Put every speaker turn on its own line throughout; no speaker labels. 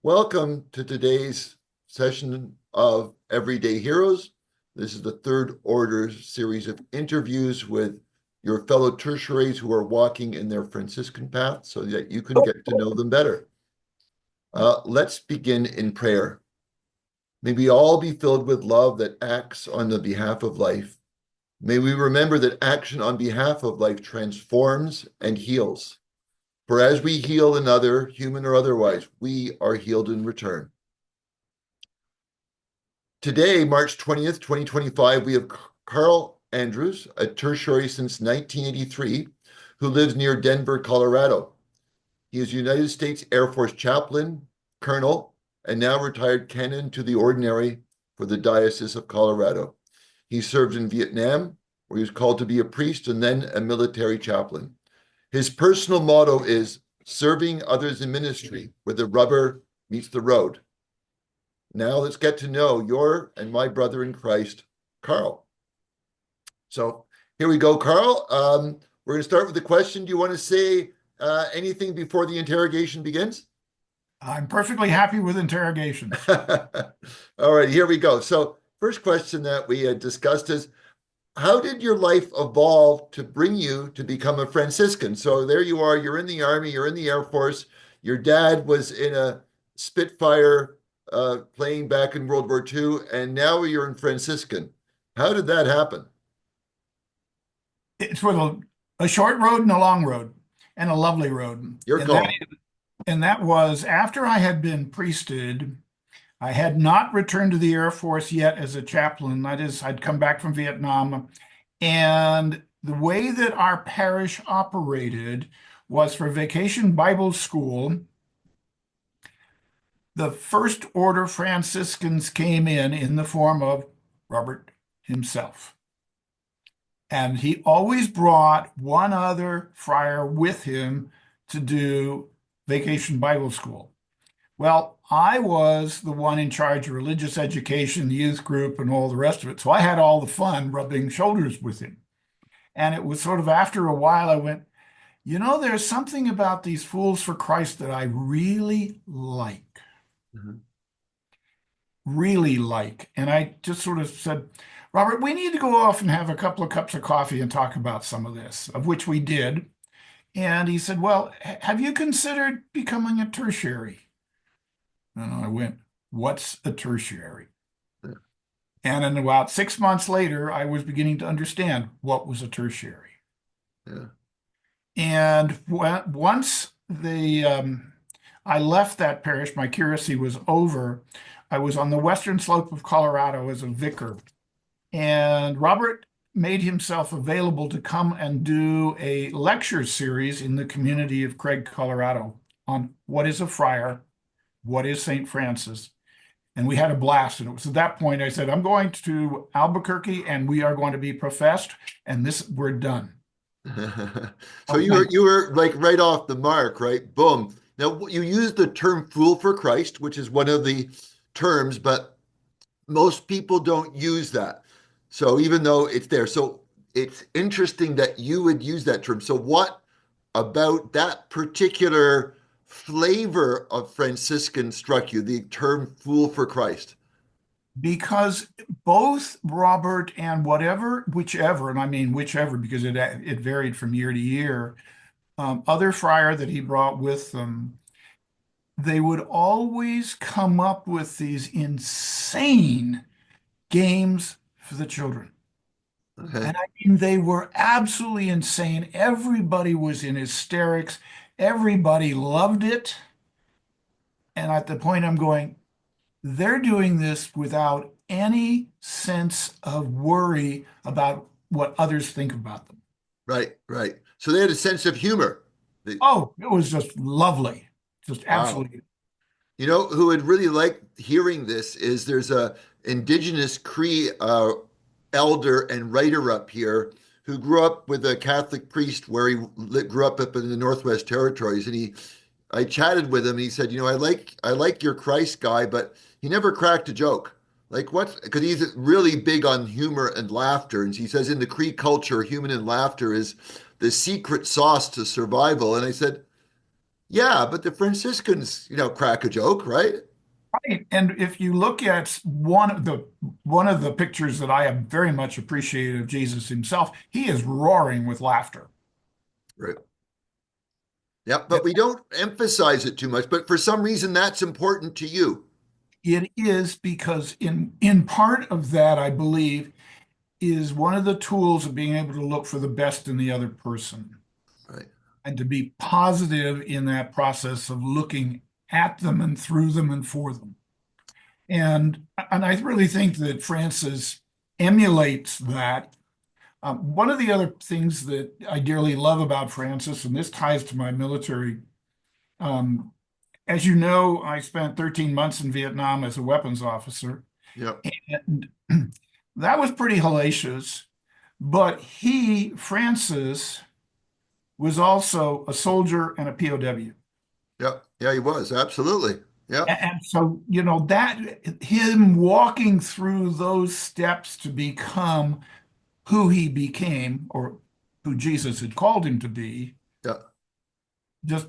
Welcome to today's session of Everyday Heroes. This is the third order series of interviews with your fellow tertiaries who are walking in their Franciscan path so that you can get to know them better. Let's begin in prayer. May we all be filled with love that acts on the behalf of life. May we remember that action on behalf of life transforms and heals. For as we heal another, human or otherwise, we are healed in return. Today, March 20th, 2025, we have Carl Andrews, a tertiary since 1983, who lives near Denver, Colorado. He is United States Air Force chaplain, colonel, and now retired canon to the ordinary for the Diocese of Colorado. He served in Vietnam, where he was called to be a priest and then a military chaplain. His personal motto is serving others in ministry, where the rubber meets the road. Now let's get to know your and my brother in Christ, Carl. So here we go, Carl. We're going to start with the question. Do you want to say anything before the interrogation begins?
I'm perfectly happy with interrogations.
All right, here we go. So first question that we had discussed is, how did your life evolve to bring you to become a Franciscan? So there you are, you're in the Army, you're in the Air Force, your dad was in a Spitfire playing back in World War II, and now you're in Franciscan. How did that happen?
It's with a short road and a long road and a lovely road.
Your
And that
call.
and that was after I had been priested. I had not returned to the Air Force yet as a chaplain. That is, I'd come back from Vietnam. And the way that our parish operated was for Vacation Bible School. The First Order Franciscans came in the form of Robert himself. And he always brought one other friar with him to do Vacation Bible School. Well, I was the one in charge of religious education, the youth group, and all the rest of it. So I had all the fun rubbing shoulders with him. And it was sort of after a while, I went, there's something about these Fools for Christ that I really like.
Mhm.
Really like. And I just sort of said, Robert, we need to go off and have a couple of cups of coffee and talk about some of this, of which we did. And he said, well, have you considered becoming a tertiary? And I went, what's a tertiary?
Yeah.
And then about 6 months later, I was beginning to understand what was a tertiary.
Yeah.
And once I left that parish, my curacy was over. I was on the western slope of Colorado as a vicar. And Robert made himself available to come and do a lecture series in the community of Craig, Colorado, on what is a friar, what is St. Francis. And we had a blast. And it was at that point I said, I'm going to Albuquerque and we are going to be professed, and we're done.
So you were like right off the mark, right? Boom. Now you use the term fool for Christ, which is one of the terms, but most people don't use that. So even though it's there, so it's interesting that you would use that term. So what about that particular flavor of Franciscan struck you, the term fool for Christ?
Because both Robert and whichever, and I mean whichever because it varied from year to year, other friar that he brought with them, they would always come up with these insane games for the children.
Okay.
And I mean, they were absolutely insane. Everybody was in hysterics. Everybody loved it. And at the point I'm going, they're doing this without any sense of worry about what others think about them.
Right, right. So they had a sense of humor.
Oh, it was just lovely. Just
Wow.
absolutely.
You know who would really like hearing this is there's a indigenous Cree elder and writer up here who grew up with a Catholic priest where he grew up in the Northwest Territories, and I chatted with him. And he said, I like your Christ guy, but he never cracked a joke. Like what? Because he's really big on humor and laughter, and he says in the Cree culture, humor and laughter is the secret sauce to survival. And I said, Yeah, but the Franciscans, crack a joke, right?
Right. And if you look at one of the pictures that I have very much appreciated of Jesus himself, he is roaring with laughter.
Right. Yeah, but we don't emphasize it too much. But for some reason, that's important to you.
It is because in part of that, I believe, is one of the tools of being able to look for the best in the other person
Right.
and to be positive in that process of looking at them and through them and for them. And I really think that Francis emulates that. One of the other things that I dearly love about Francis, and this ties to my military, um, as you know, I spent 13 months in Vietnam as a weapons officer,
Yeah.
and that was pretty hellacious. But Francis, was also a soldier and a POW.
Yeah. Yeah, he was. Absolutely. Yeah.
And so, that him walking through those steps to become who he became or who Jesus had called him to be
Yeah.
just,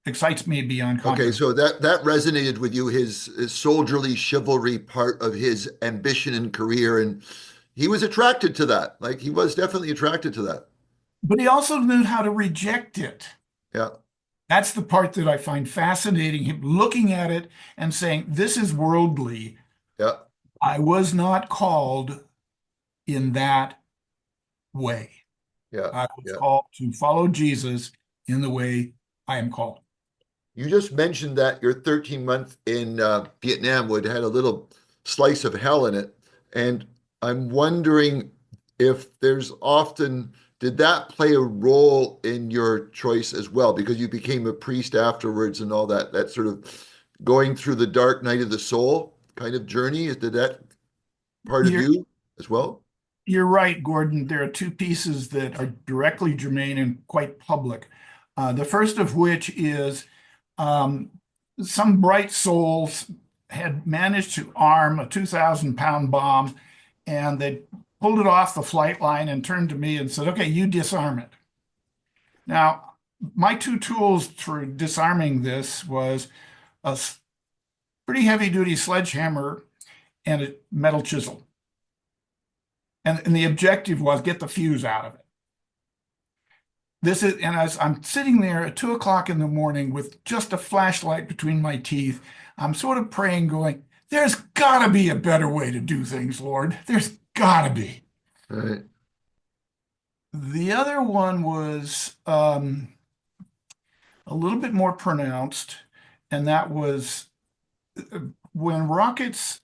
excites me beyond
Okay,
comprehension.
so that resonated with you, his soldierly chivalry part of his ambition and career, and he was attracted to that. Like he was definitely attracted to that.
But he also knew how to reject it.
Yeah.
That's the part that I find fascinating, him looking at it and saying, this is worldly.
Yeah.
I was not called in that way.
Yeah.
I was
Yeah.
called to follow Jesus in the way I am called.
You just mentioned that your 13 month in Vietnam would had a little slice of hell in it, and I'm wondering if there's often did that play a role in your choice as well? Because you became a priest afterwards and all that, that sort of going through the dark night of the soul kind of journey. Did that part of
You're
you as well?
you're right, Gordon. There are two pieces that are directly germane and quite public. The first of which is um, some bright souls had managed to arm a 2,000-pound bomb, and they pulled it off the flight line and turned to me and said, "Okay, you disarm it." Now, my two tools for disarming this was a pretty heavy duty sledgehammer and a metal chisel. And the objective was get the fuse out of it. And as I'm sitting there at 2 o'clock in the morning with just a flashlight between my teeth, I'm sort of praying, going, there's got to be a better way to do things, Lord. There's got to be.
Right.
The other one was a little bit more pronounced, and that was when rockets,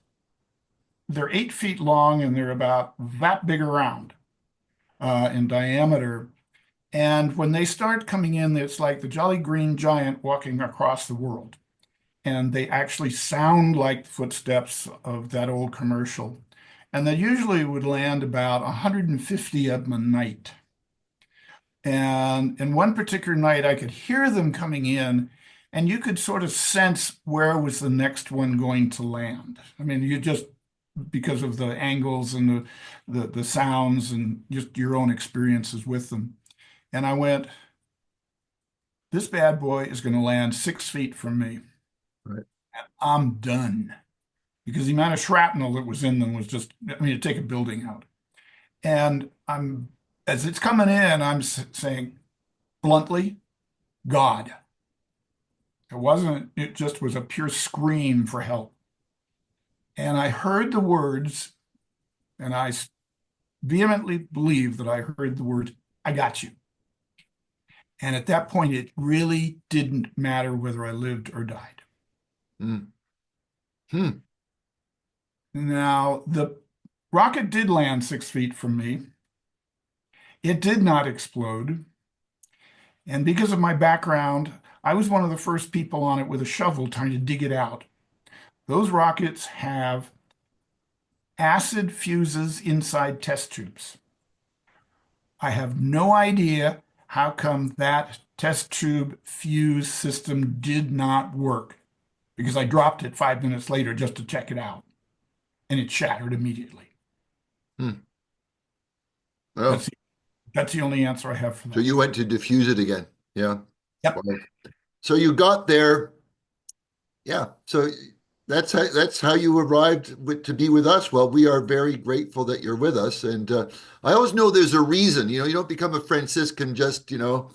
they're 8 feet long and they're about that big around in diameter. And when they start coming in, it's like the Jolly Green Giant walking across the world. And they actually sound like footsteps of that old commercial. And they usually would land about 150 of them a night. And in one particular night, I could hear them coming in, and you could sort of sense where was the next one going to land. I mean, you just because of the angles and the sounds and just your own experiences with them. And I went, this bad boy is going to land 6 feet from me.
Right.
I'm done because the amount of shrapnel that was in them was just, I mean, to take a building out. And as it's coming in, I'm saying bluntly, God. It just was a pure scream for help. And I heard the words, and I vehemently believe that I heard the words, I got you. And at that point, it really didn't matter whether I lived or died.
Mm. Hmm.
Now, the rocket did land 6 feet from me. It did not explode. And because of my background, I was one of the first people on it with a shovel trying to dig it out. Those rockets have acid fuses inside test tubes. I have no idea how come that test tube fuse system did not work because I dropped it 5 minutes later just to check it out and it shattered immediately.
Hmm.
That's
Oh,
the, that's the only answer I have for
so
that.
you went to diffuse it again. Yeah.
Yep.
Wow. So you got there. Yeah. So that's how you arrived to be with us. Well, we are very grateful that you're with us, and I always know there's a reason. You don't become a Franciscan just to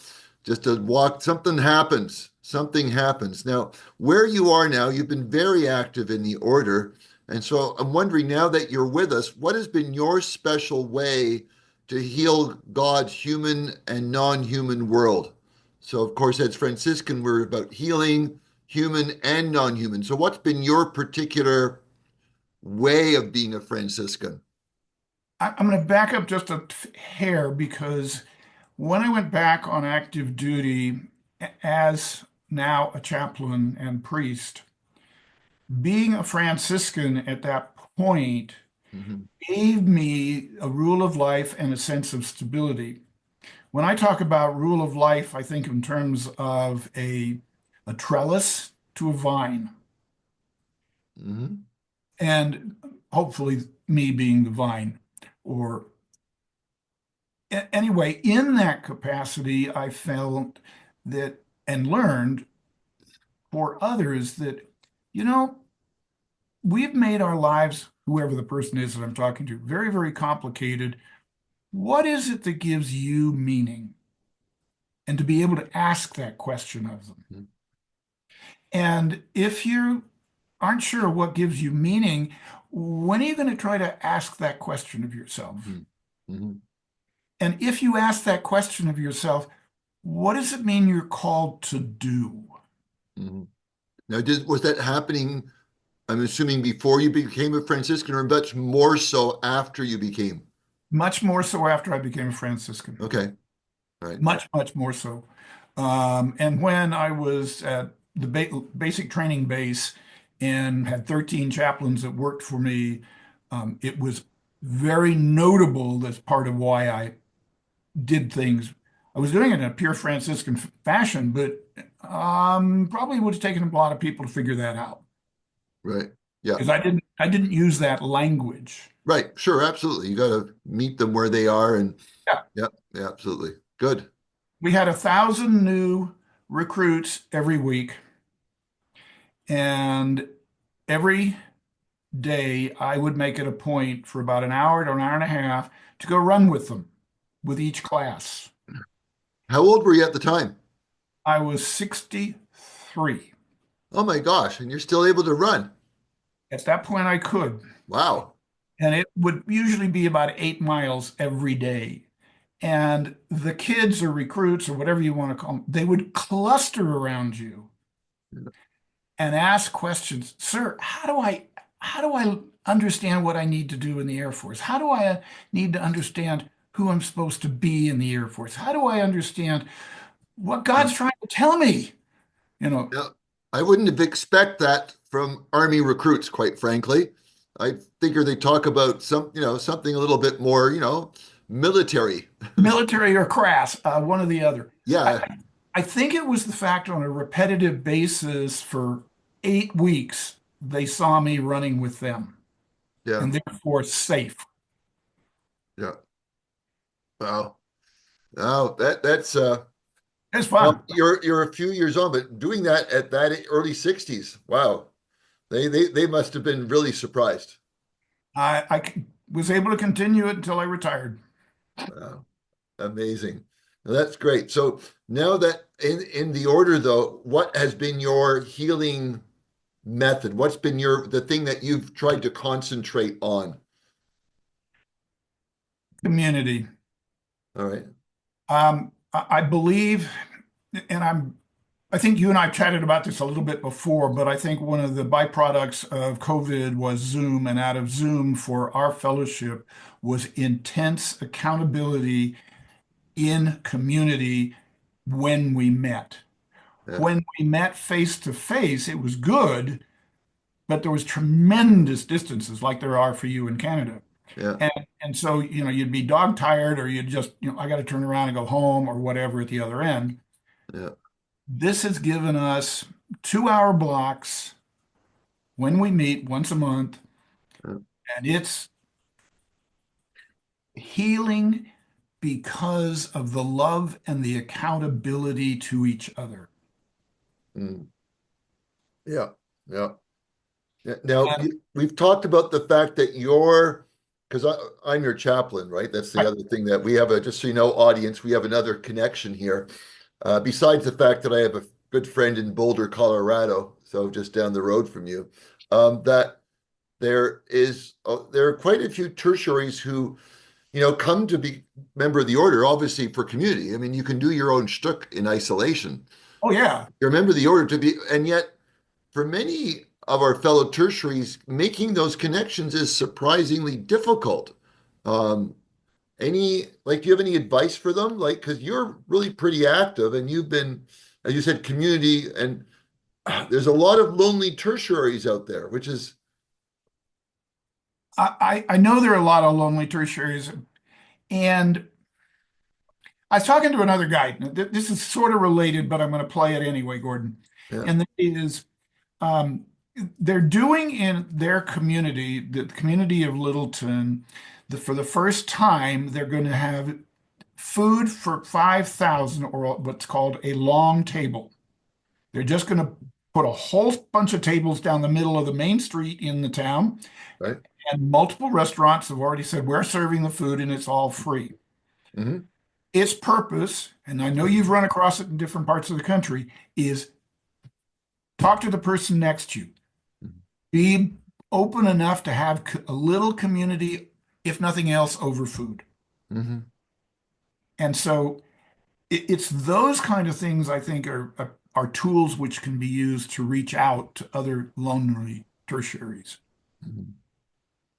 walk. Something happens. Something happens. Now, where you are now, you've been very active in the order, and so I'm wondering now that you're with us, what has been your special way to heal God's human and non-human world? So, of course, as Franciscan, we're about healing human and non-human. So what's been your particular way of being a Franciscan?
I'm going to back up just a hair because when I went back on active duty as now a chaplain and priest, being a Franciscan at that point
Mhm.
gave me a rule of life and a sense of stability. When I talk about rule of life, I think in terms of a trellis to a vine,
Mhm.
and hopefully me being the vine. Or anyway, in that capacity, I felt that and learned for others that, you know, we've made our lives, whoever the person is that I'm talking to, very, very complicated. What is it that gives you meaning? And to be able to ask that question of them. And if you aren't sure what gives you meaning, when are you going to try to ask that question of yourself?
Mhm. Mhm.
And if you ask that question of yourself, what does it mean you're called to do?
Mhm. Now, was that happening, I'm assuming, before you became a Franciscan or much more so after you became?
Much more so after I became a Franciscan.
Okay. All right.
Much, much more so. And when I was at the basic training base and had 13 chaplains that worked for me, it was very notable. That's part of why I did things. I was doing it in a pure Franciscan fashion, but probably would have taken a lot of people to figure that out
Right. Yeah.
because I didn't use that language.
Right. Sure. Absolutely. You got to meet them where they are. And
Yeah.
yeah, yeah, absolutely. Good.
We had 1,000 new recruits every week, and every day I would make it a point for about an hour to an hour and a half to go run with them with each class.
How old were you at the time?
I was 63.
Oh my gosh. And you're still able to run.
At that point, I could.
Wow.
And it would usually be about 8 miles every day. And the kids or recruits or whatever you want to call them, they would cluster around you and ask questions. Sir, how do I understand what I need to do in the Air Force? How do I need to understand who I'm supposed to be in the Air Force? How do I understand what
Yeah.
God's trying to tell me? You know,
Yeah. I wouldn't have expect that from Army recruits, quite frankly. I figure they talk about something a little bit more, military.
military or crass, one or the other. I,
Yeah.
I think it was the fact on a repetitive basis for 8 weeks, they saw me running with them
Yeah.
and therefore safe.
Yeah. Wow. Oh, that's
It's
well,
fun.
you're a few years on, but doing that at that early 60s. Wow. They must have been really surprised.
Was able to continue it until I retired.
Wow. Amazing. Now, that's great. So now that in the order though, what has been your healing method? What's been the thing that you've tried to concentrate on?
Community.
All right.
I believe, and I think you and I chatted about this a little bit before, but I think one of the byproducts of COVID was Zoom, and out of Zoom for our fellowship was intense accountability in community when we met.
Yeah.
When we met face to face, it was good, but there was tremendous distances like there are for you in Canada.
Yeah.
And and so, you'd be dog tired or you'd just, I got to turn around and go home or whatever at the other end.
Yeah.
This has given us 2 hour blocks when we meet once a month,
Yeah.
and it's healing because of the love and the accountability to each other.
Mm. Yeah. Yeah. Yeah. Now, we've talked about the fact that because I'm your chaplain, right? That's the
Right.
other thing that we have just so you know, audience, we have another connection here. Besides the fact that I have a good friend in Boulder, Colorado, so just down the road from you, that there are quite a few tertiaries who, come to be member of the order, obviously for community. I mean, you can do your own shtick in isolation.
Oh, yeah.
You're a member of the order and yet for many of our fellow tertiaries, making those connections is surprisingly difficult. Um, do you have any advice for them? Like, because you're really pretty active and you've been, as you said, community, and there's a lot of lonely tertiaries out there, which is,
I know there are a lot of lonely tertiaries, and I was talking to another guy. Now, this is sort of related, but I'm going to play it anyway, Gordon.
yeah,
And that is, um, they're doing in their community, the community of Littleton, for the first time, they're going to have food for 5,000, or what's called a long table. They're just going to put a whole bunch of tables down the middle of the main street in the town,
right.
and multiple restaurants have already said, we're serving the food and it's all free.
Hmm.
Its purpose, and I know you've run across it in different parts of the country, is talk to the person next to you. Be open enough to have a little community, if nothing else, over food.
Hmm.
And so it's those kind of things I think are tools which can be used to reach out to other lonely tertiaries.
Hmm.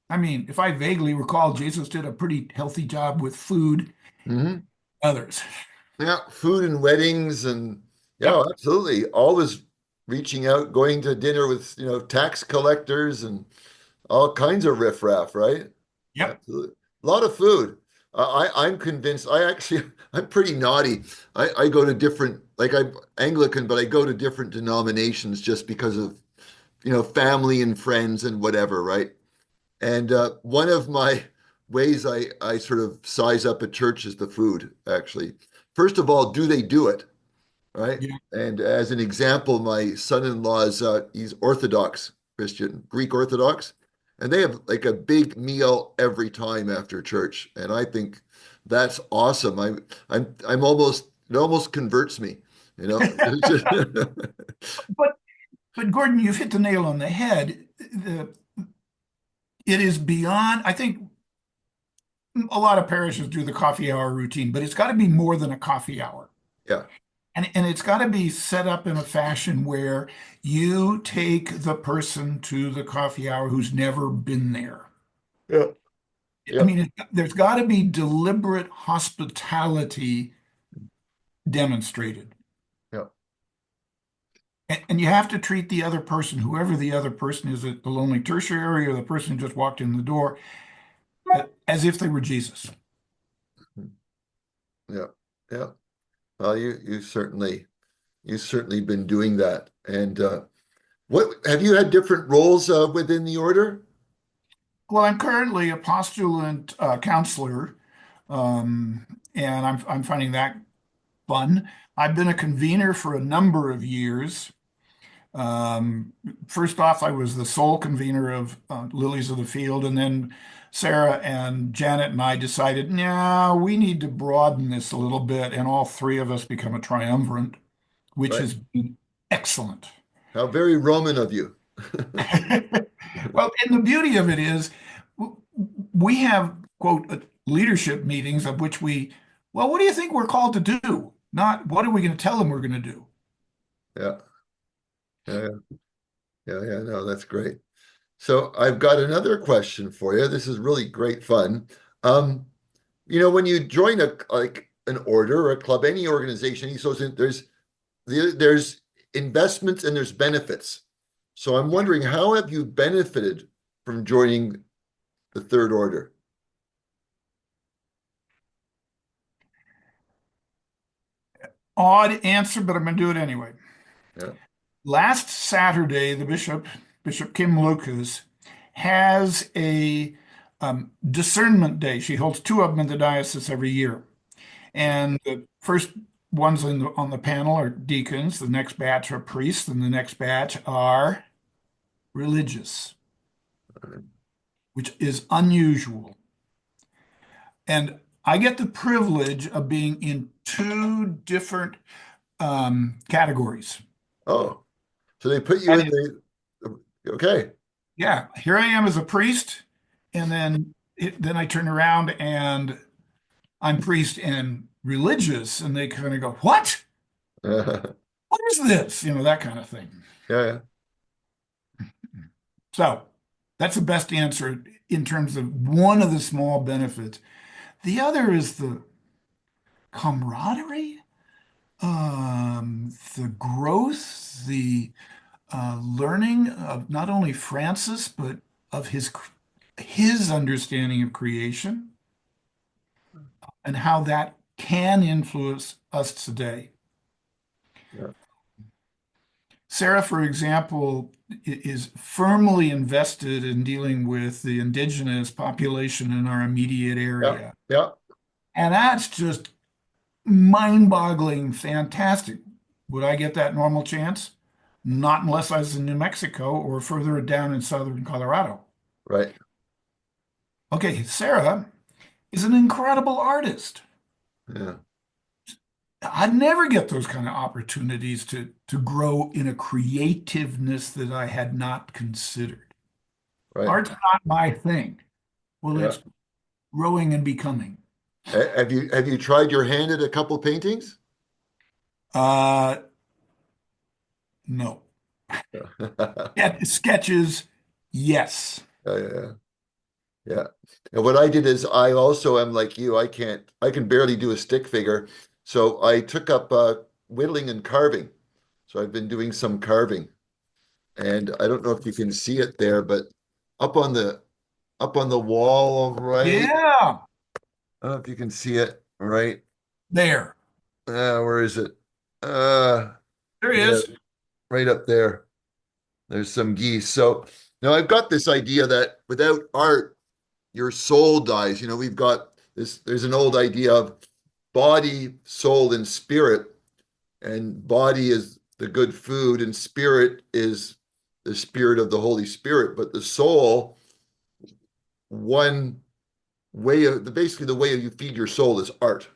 I mean, if I vaguely recall, Jesus did a pretty healthy job with food,
Hmm.
others.
Yeah, food and weddings and yeah,
Yep,
absolutely. Always reaching out, going to dinner with, tax collectors and all kinds of riffraff, right?
yep.
Absolutely. A lot of food. I'm convinced. I'm pretty naughty. I go to different, like I'm Anglican, but I go to different denominations just because of, family and friends and whatever, right? And one of my ways I sort of size up a church is the food, actually. First of all, do they do it? Right?
Yeah.
And as an example, my son-in-law he's Orthodox Christian, Greek Orthodox, and they have like a big meal every time after church, and I think that's awesome. I'm almost it almost converts me, you know. It's just-
But but Gordon, you've hit the nail on the head. It is beyond, I think a lot of parishes do the coffee hour routine, but it's got to be more than a coffee hour.
yeah,
And it's got to be set up in a fashion where you take the person to the coffee hour who's never been there.
yeah,
I
yeah,
mean, there's got to be deliberate hospitality demonstrated.
yeah.
And you have to treat the other person, whoever the other person is, at the lonely tertiary or the person who just walked in the door, as if they were Jesus.
Yeah, yeah. Well, you certainly been doing that. And what have you had different roles within the order?
Well, I'm currently a postulant counselor, um, and I'm finding that fun. I've been a convener for a number of years. Um, First off, I was the sole convener of Lilies of the Field, and then Sarah and Janet and I decided, no, we need to broaden this a little bit, and all three of us become a triumvirate, which
Right.
has been excellent.
How very Roman of you.
Well, and the beauty of it is we have, quote, leadership meetings of which well, what do you think we're called to do? Not what are we going to tell them we're going to do?
Yeah, yeah, yeah, yeah, yeah. No, that's great. So I've got another question for you. This is really great fun. Um, when you join like an order or a club, any organization, there's investments and there's benefits. So I'm wondering, how have you benefited from joining the Third Order?
Odd answer, but I'm going to do it anyway.
Yeah,
Last Saturday, Bishop Kim Lucas, has a discernment day. She holds two of them in the diocese every year. And the first ones on the panel are deacons, the next batch are priests, and the next batch are religious, which is unusual. And I get the privilege of being in two different categories.
Oh, so they put you
That
in
is,
okay.
yeah, here I am as a priest, and then I turn around and I'm priest and religious, and they kind of go, "What?
Yeah,
What is this?" That kind of thing.
yeah,
So that's the best answer in terms of one of the small benefits. The other is the camaraderie, the growth, the learning of not only Francis, but of his understanding of creation and how that can influence us today.
yeah,
Sarah, for example, is firmly invested in dealing with the indigenous population in our immediate
yeah,
area.
yeah,
And that's just mind-boggling, fantastic. Would I get that normal chance? Not unless I was in New Mexico or further down in southern Colorado.
right.
Okay, Sarah is an incredible artist.
Yeah,
I'd never get those kind of opportunities to grow in a creativeness that I had not considered.
right.
Art's not my thing. Well,
Yeah.
it's growing and becoming.
Have you tried your hand at a couple paintings?
Uh, no.
Yeah,
Sketches, yes.
yeah, yeah. Yeah. And what I did is I also am like you. I can barely do a stick figure. So I took up whittling and carving. So I've been doing some carving. And I don't know if you can see it there, but up on the up on the wall, right?
Yeah,
I don't know if you can see it, right?
there.
Where is it? Uh,
There he
yeah,
is.
right up there. There's some geese. So now I've got this idea that without art, your soul dies. We've got this, there's an old idea of body, soul, and spirit. And body is the good food, and spirit is the spirit of the Holy Spirit. But the soul, one way of basically the way you feed your soul is art,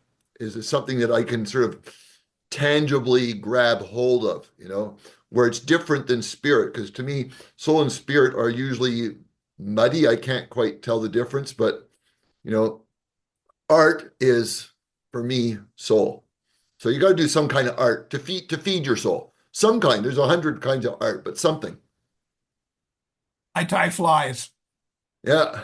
is something that I can sort of tangibly grab hold of, where it's different than spirit. Because to me, soul and spirit are usually muddy. I can't quite tell the difference, but you know, art is for me soul. So you got to do some kind of art to feed your soul. Some kind. There's 100 kinds of art, but something.
I tie flies.
Yeah.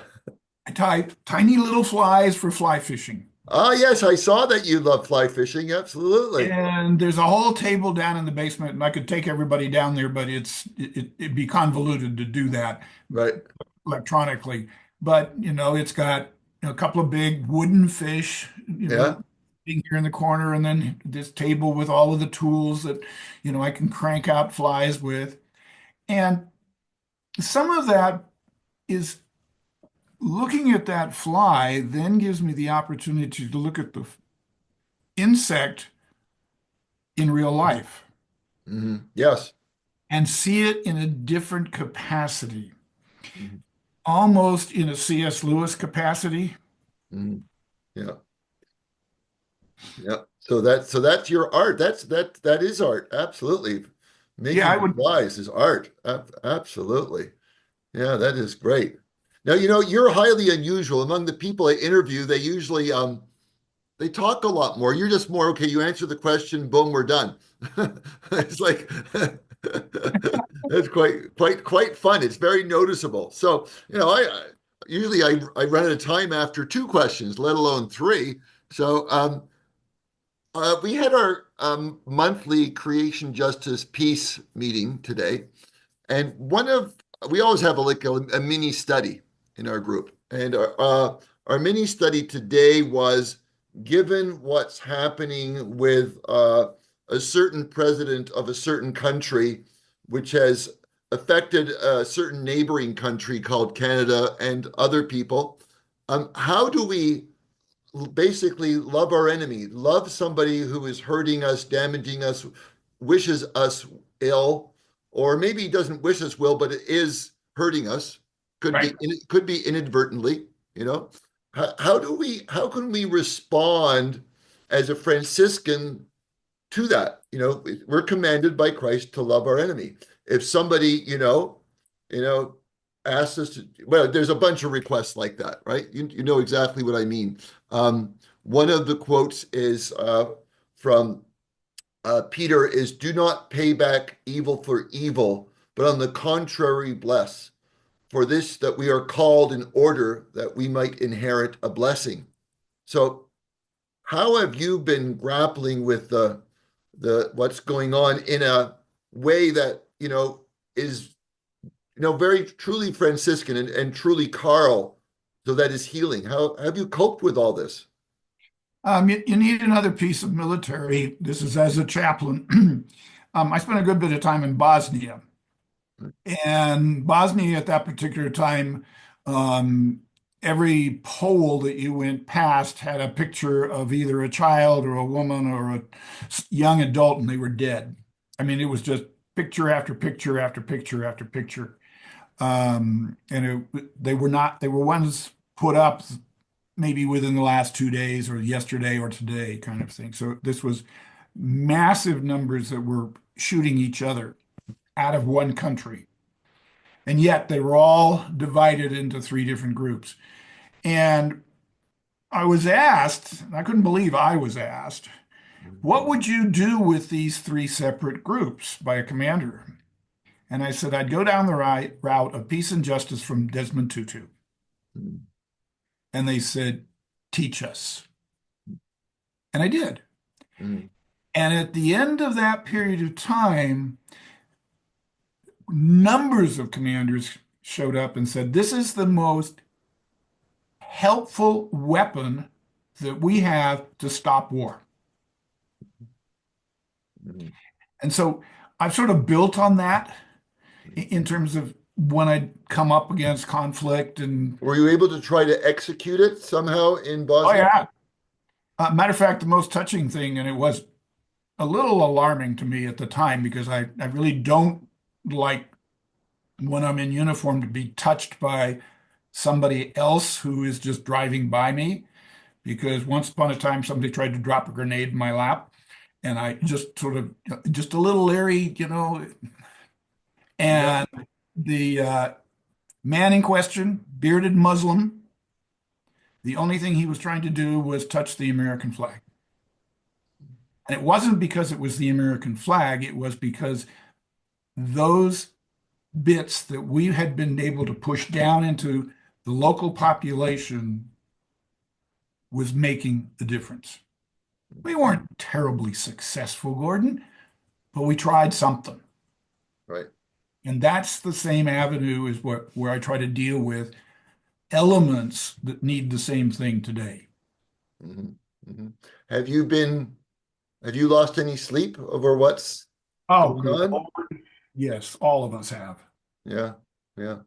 I tie tiny little flies for fly fishing.
Ah, yes, I saw that you love fly fishing. Absolutely.
And there's a whole table down in the basement, and I could take everybody down there, but it'd be convoluted to do that
Right.
electronically. But it's got a couple of big wooden fish,
Yeah.
being here in the corner, and then this table with all of the tools that I can crank out flies with. And some of that is looking at that fly, then gives me the opportunity to look at the insect in real life
Yes.
and see it in a different capacity,
Mhm.
almost in a C.S. Lewis capacity.
Mhm. Yeah. Yeah. So that's your art. That is art. Absolutely.
Yeah, I
Making
would.
flies is art. Absolutely. Yeah, that is great. Now, you're highly unusual. Among the people I interview, they usually they talk a lot more. You're just more, okay, you answer the question, boom, we're done. It's like it's quite fun. It's very noticeable. So, I usually I run out of time after two questions, let alone three. So, we had our monthly Creation Justice Peace meeting today, and we always have a mini study in our group. And our mini study today was, given what's happening with a certain president of a certain country, which has affected a certain neighboring country called Canada and other people, how do we basically love our enemy, love somebody who is hurting us, damaging us, wishes us ill, or maybe doesn't wish us well, but it is hurting us.
Right.
Could be inadvertently, you know. How can we respond as a Franciscan to that? You know, we're commanded by Christ to love our enemy. If somebody, you know, asks us to, well, there's a bunch of requests like that, right? You know exactly what I mean. One of the quotes is from Peter is, "Do not pay back evil for evil, but on the contrary, bless. For this that we are called in order that we might inherit a blessing." So how have you been grappling with the what's going on in a way that is very truly Franciscan and truly Carl, so that is healing? How have you coped with all this?
You need another piece of military. This is as a chaplain. I spent a good bit of time in Bosnia. And Bosnia at that particular time, um, every pole that you went past had a picture of either a child or a woman or a young adult, and they were dead. I mean, it was just picture after picture after picture after picture. They were not, they were ones put up maybe within the last 2 days or yesterday or today kind of thing. So this was massive numbers that were shooting each other out of one country. And yet they were all divided into three different groups. And I was asked, I couldn't believe I was asked, what would you do with these three separate groups by a commander? And I said, I'd go down the right route of peace and justice from Desmond Tutu. And they said, teach us. And I did.
Mm,
And at the end of that period of time, numbers of commanders showed up and said, this is the most helpful weapon that we have to stop war.
mm,
And so I've sort of built on that in terms of when I come up against conflict. And
Were you able to try to execute it somehow in
oh,
Bosnia?
yeah. Matter of fact, the most touching thing, and it was a little alarming to me at the time because I really don't like when I'm in uniform to be touched by somebody else who is just driving by me. Because once upon a time, somebody tried to drop a grenade in my lap, and I just sort of, just a little leery.
Yeah.
And the man in question, bearded Muslim, the only thing he was trying to do was touch the American flag. And it wasn't because it was the American flag, it was because those bits that we had been able to push down into the local population was making the difference. We weren't terribly successful, Gordon, but we tried something.
Right.
And that's the same avenue is where I try to deal with elements that need the same thing today.
Hmm. Hmm. Have you been, have you lost any sleep over what's
Oh,
going
good
on?
Lord. Yes, all of us have.
Yeah. Yeah.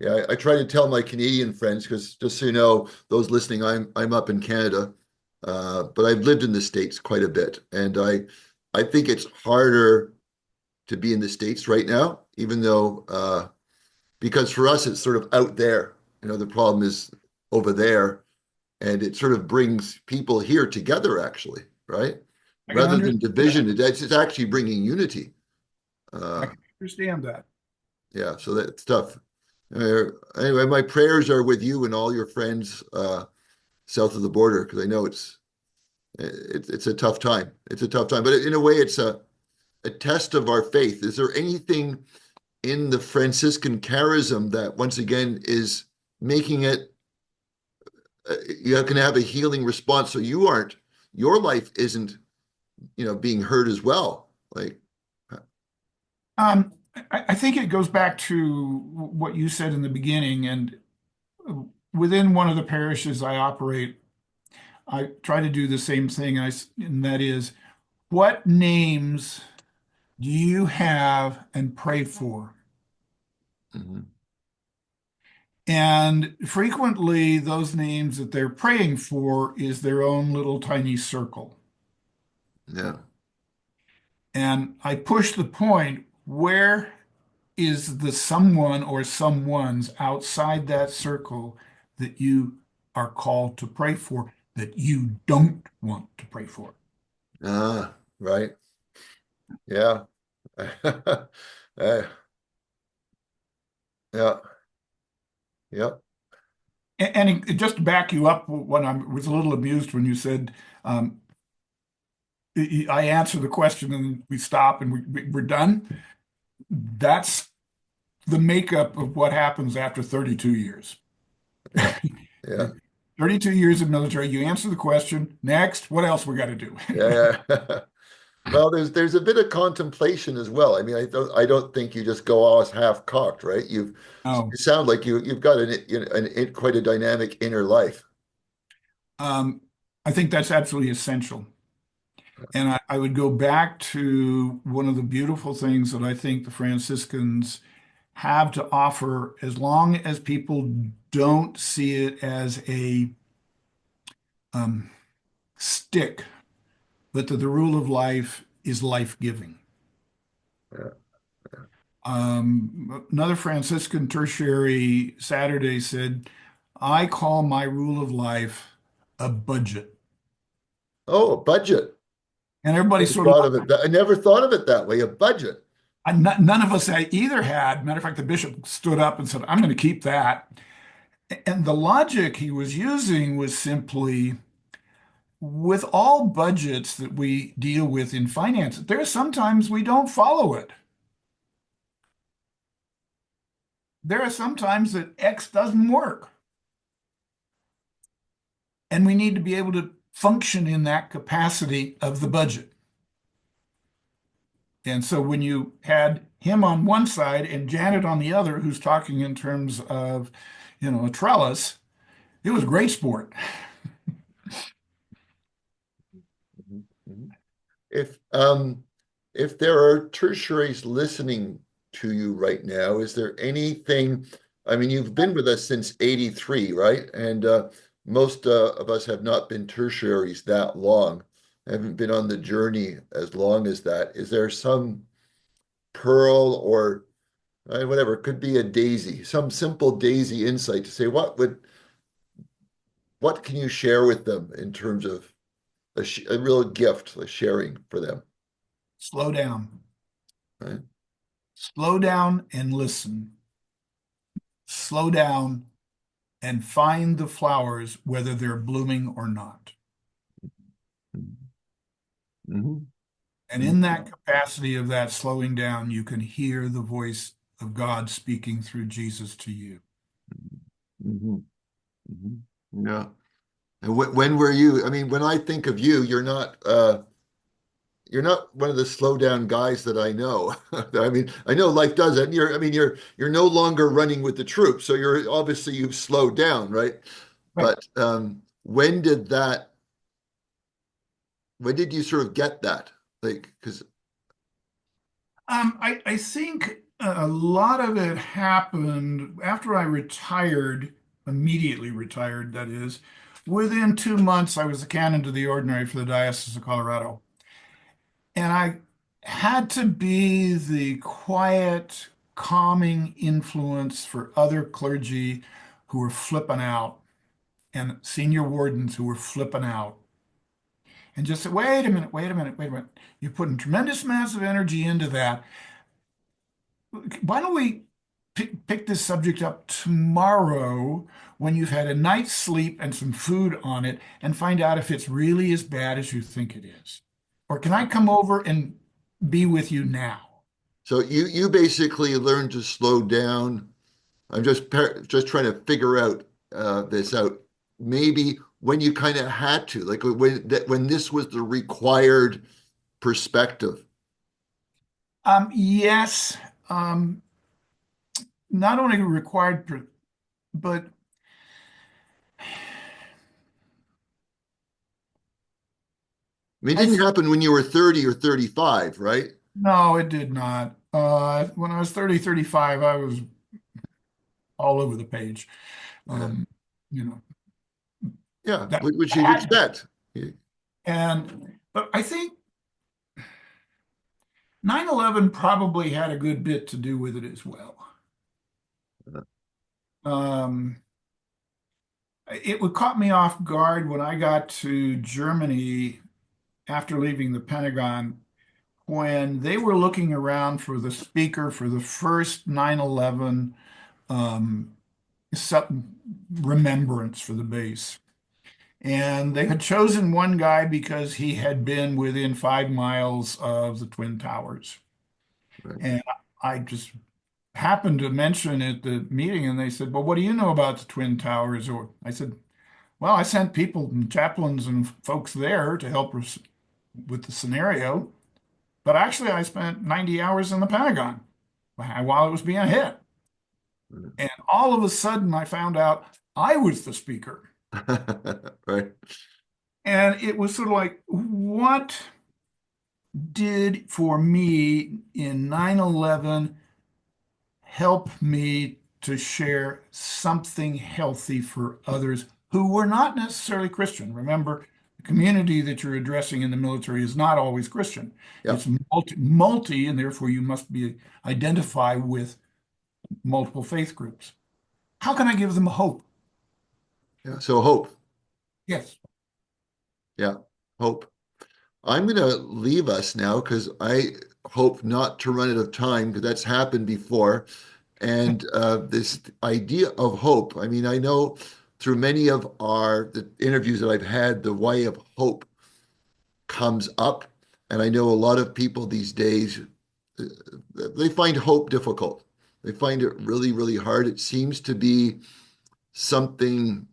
Yeah. I try to tell my Canadian friends, because just so you know, those listening, I'm up in Canada, but I've lived in the States quite a bit. And I think it's harder to be in the States right now, even though because for us it's sort of out there. The problem is over there, and it sort of brings people here together, actually, right?
I can
Rather than
understand that.
division, it's actually bringing unity.
I
Uh,
can understand that.
yeah, so that's tough. Anyway, my prayers are with you and all your friends south of the border, because I know it's a tough time. It's a tough time, but in a way, it's a test of our faith. Is there anything in the Franciscan charism that once again is making it you can have a healing response, so your life isn't being hurt as well, like
I think it goes back to what you said in the beginning, and within one of the parishes I operate, I try to do the same thing, and that is, what names do you have and pray for?
mhm,
And frequently, those names that they're praying for is their own little tiny circle.
Yeah.
And I push the point, where is the someone or someones outside that circle that you are called to pray for that you don't want to pray for?
Ah, right. Yeah. Uh, yeah. Yeah.
Just to back you up, when I was a little amused when you said, um, I answer the question and we stop and we're done. That's the makeup of what happens after 32 years.
Yeah. Yeah.
32 years of military, you answer the question, next, what else we got to do?
Yeah. Yeah. Well, there's a bit of contemplation as well. I mean, I don't think you just go all half cocked, right? You
Oh,
sound like you've got quite a dynamic inner life.
um, I think that's absolutely essential. And I would go back to one of the beautiful things that I think the Franciscans have to offer, as long as people don't see it as a um, stick, but that the rule of life is life-giving.
Yeah.
Another Franciscan tertiary Saturday said, I call my rule of life a budget.
Oh, a budget.
And everybody
Never
sort of,
thought of it. I never thought of it that way. A budget.
none of us had either had. Matter of fact, the bishop stood up and said, I'm going to keep that. And the logic he was using was simply, with all budgets that we deal with in finance, there are sometimes we don't follow it. There are sometimes that X doesn't work. And we need to be able to function in that capacity of the budget. And so when you had him on one side and Janet on the other, who's talking in terms of, a trellis, it was great sport.
Mhm. Mhm. If there are tertiaries listening to you right now, is there anything? I mean, you've been with us since '83, right? And most of us have not been tertiaries that long, haven't been on the journey as long as that. Is there some pearl or whatever, it could be a daisy, some simple daisy insight to say what can you share with them in terms of a real gift, a sharing for them,
Slow down.
right?
Slow down and listen. Slow down and find the flowers, whether they're blooming or not.
Mm-hmm.
And in that capacity of that slowing down, you can hear the voice of God speaking through Jesus to you.
Mm-hmm. Mm-hmm. Yeah. And when were you? I mean, when I think of you, you're not one of the slow down guys that I know. I mean, I know life does that. I mean, you're no longer running with the troops, so you're obviously you've slowed down, right?
Right.
But when did you sort of get that? Like, because
I think a lot of it happened after I retired, immediately retired, that is. Within 2 months, I was the canon to the ordinary for the Diocese of Colorado. And I had to be the quiet, calming influence for other clergy who were flipping out and senior wardens who were flipping out. And just say, wait a minute, wait a minute, wait a minute. You're putting tremendous amounts of energy into that. Why don't we pick this subject up tomorrow when you've had a night's sleep and some food on it and find out if it's really as bad as you think it is? Or can I come over and be with you now?
so you basically learned to slow down. I'm just trying to figure out this out. Maybe when you kind of had to, like when this was the required perspective.
Yes, um, not only required, but
I mean, it
I
didn't
th
happen when you were 30 or 35, right?
no, it did not. When I was 30, 35, I was all over the page.
Yeah,
Um, you know,
yeah,
that
which you'd
had been.
expect. Yeah.
But I think 9/11 probably had a good bit to do with it as well. Um, it would caught me off guard when I got to Germany after leaving the Pentagon, when they were looking around for the speaker for the first 9/11 um, remembrance for the base. And they had chosen one guy because he had been within 5 miles of the Twin Towers.
Right.
And I just happened to mention at the meeting, and they said, "Well, what do you know about the Twin Towers?" Or I said, "Well, I sent people and chaplains and folks there to help us with the scenario. But actually, I spent 90 hours in the Pentagon while it was being hit. And all of a sudden, I found out I was the speaker.
Right.
And it was sort of like, what did for me in 9/11 help me to share something healthy for others who were not necessarily Christian? Remember, the community that you're addressing in the military is not always Christian.
Yeah.
It's multi, and therefore you must be identify with multiple faith groups. How can I give them hope?
Yeah. So hope.
Yes.
Yeah. Hope. I'm going to leave us now because I hope not to run out of time because that's happened before. And this idea of hope, I mean, I know through many of the interviews that I've had, the way of hope comes up. And I know a lot of people these days, uh, they find hope difficult. They find it really, really hard. It seems to be something,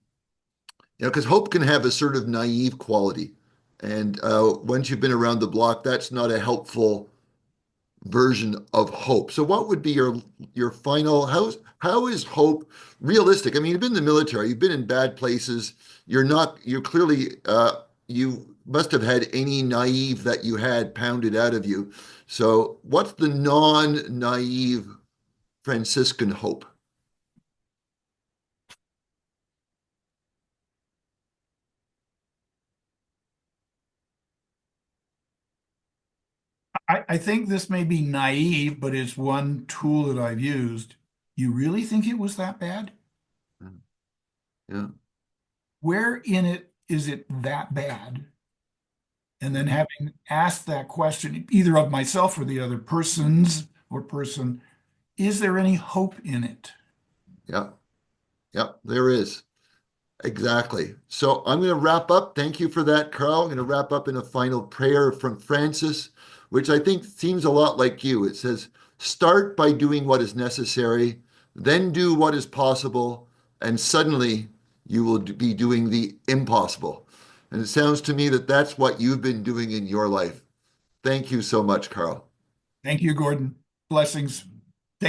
because hope can have a sort of naive quality. And once you've been around the block, that's not a helpful version of hope. So what would be your final how is hope realistic? I mean, you've been in the military, you've been in bad places. You're clearly you must have had any naive that you had pounded out of you. So what's the non-naive Franciscan hope?
I think this may be naive, but it's one tool that I've used. You really think it was that bad?
Yeah.
Where in it is it that bad? And then having asked that question, either of myself or the other persons or person, is there any hope in it?
Yeah. Yeah, there is. Exactly. So I'm going to wrap up. Thank you for that, Carl. I'm going to wrap up in a final prayer from Francis, which I think seems a lot like you. It says, start by doing what is necessary, then do what is possible, and suddenly you will be doing the impossible. And it sounds to me that that's what you've been doing in your life. Thank you so much, Carl.
Thank you, Gordon. Blessings.